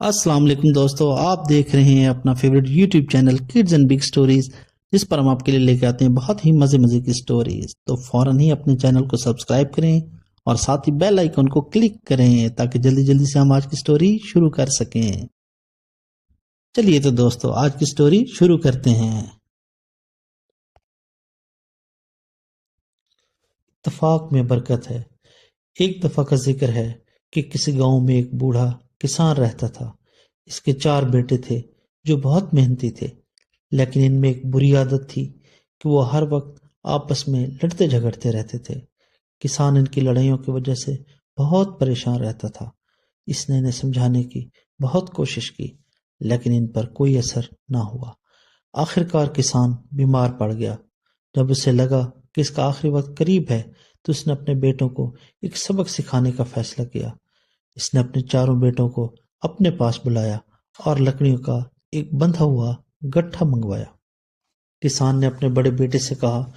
अस्सलाम वालेकुम दोस्तों, आप देख रहे हैं अपना favourite YouTube channel kids and big stories, जिस पर हम आपके लिए लेके आते हैं बहुत ही मजे मजे की स्टोरीज। तो फौरन ही अपने चैनल को सब्सक्राइब करें और साथ ही बेल आइकन को क्लिक करें ताकि जल्दी जल्दी से हम आज की स्टोरी शुरू कर सकें। चलिए तो दोस्तों, आज की स्टोरी शुरू करते हैं। इत्तेफाक में बरकत है। एक दफा का जिक्र है कि किसी गांव में एक बूढ़ा किसान रहता था। इसके 4 बेटे थे जो बहुत मेहनती थे, लेकिन इनमें एक बुरी आदत थी कि वो हर वक्त आपस में लड़ते झगड़ते रहते थे। किसान इनकी लड़ाइयों की वजह से बहुत परेशान रहता था। इसने इन्हें समझाने की बहुत कोशिश की, लेकिन इन पर कोई असर ना हुआ। आखिरकार किसान बीमार पड़ गया। जब उसे लगा कि इसका आखिरी वक्त करीब है, तो उसने अपने बेटों को एक सबक सिखाने का फैसला किया। इसने अपने चारों बेटों को अपने पास बुलाया और लकड़ियों का एक बंधा हुआ गट्ठा मंगवाया। किसान ने अपने बड़े बेटे से कहा,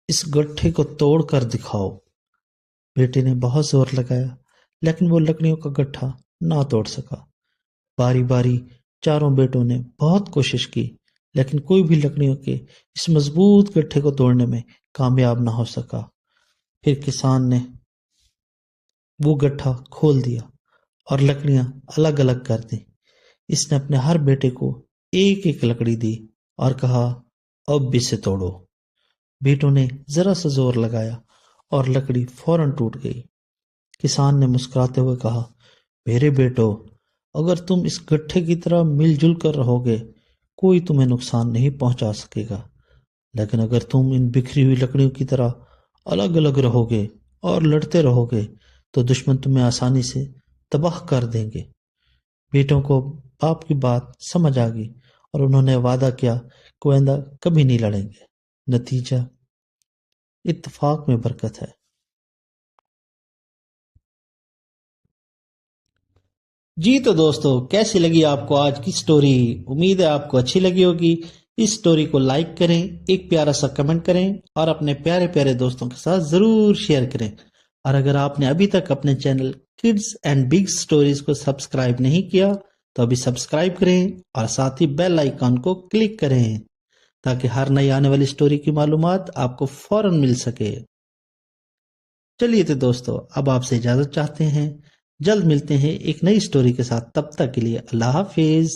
इस गट्ठे को तोड़ कर दिखाओ। बेटे ने बहुत जोर लगाया, लेकिन वो लकड़ियों का गट्ठा ना तोड़ सका। बारी बारी चारों बेटों ने बहुत कोशिश की, लेकिन कोई भी लकड़ियों के इस मजबूत गट्ठे को तोड़ने में कामयाब ना हो सका। फिर किसान ने वो गट्ठा खोल दिया और लकड़ियां अलग अलग कर दी। इसने अपने हर बेटे को एक एक लकड़ी दी और कहा, अब इसे तोड़ो। बेटों ने जरा सा जोर लगाया और लकड़ी फौरन टूट गई। किसान ने मुस्कुराते हुए कहा, मेरे बेटो, अगर तुम इस गट्ठे की तरह मिलजुल कर रहोगे, कोई तुम्हें नुकसान नहीं पहुंचा सकेगा। लेकिन अगर तुम इन बिखरी हुई लकड़ियों की तरह अलग अलग रहोगे और लड़ते रहोगे, तो दुश्मन तुम्हें आसानी से तबाह कर देंगे। बेटों को बाप की बात समझ आ गई और उन्होंने वादा किया कि वो आइंदा कभी नहीं लड़ेंगे। नतीजा, इत्तेफाक में बरकत है। जी तो दोस्तों, कैसी लगी आपको आज की स्टोरी? उम्मीद है आपको अच्छी लगी होगी। इस स्टोरी को लाइक करें, एक प्यारा सा कमेंट करें और अपने प्यारे प्यारे दोस्तों के साथ जरूर शेयर करें। और अगर आपने अभी तक अपने channel kids and big stories को सब्सक्राइब नहीं किया, तो अभी सब्सक्राइब करें और साथ ही बेल आइकन को क्लिक करें ताकि हर नई आने वाली स्टोरी की मालूमात आपको फौरन मिल सके। चलिए तो दोस्तों, अब आपसे इजाजत चाहते हैं। जल्द मिलते हैं एक नई स्टोरी के साथ। तब तक के लिए अल्लाह हाफिज।